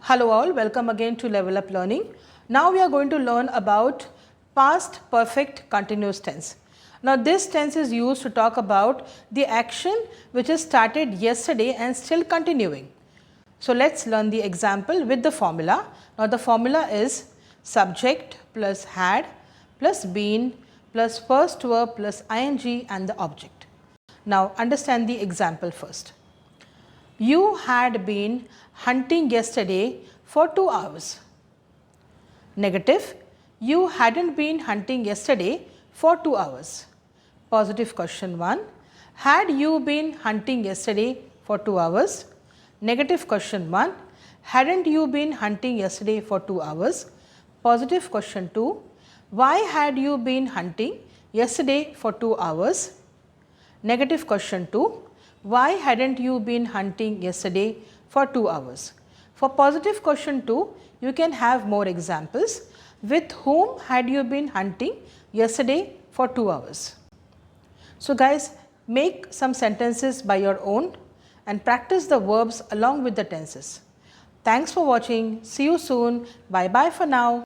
Hello all, welcome again to Level Up Learning. Now we are going to learn about past perfect continuous tense. Now this tense is used to talk about the action which is started yesterday and still continuing. So let's learn the example with the formula. Now the formula is subject plus had plus been plus first verb plus ing and the object. Now understand the example first. You had been hunting yesterday for 2 hours. Negative, you hadn't been hunting yesterday for 2 hours. Positive question 1, had you been hunting yesterday for 2 hours? Negative question 1, hadn't you been hunting yesterday for 2 hours? Positive question 2, why had you been hunting yesterday for 2 hours? Negative question 2, why hadn't you been hunting yesterday for 2 hours? For positive question 2, you can have more examples. With whom had you been hunting yesterday for 2 hours? So guys, make some sentences by your own and practice the verbs along with the tenses. Thanks for watching. See you soon. Bye bye for now.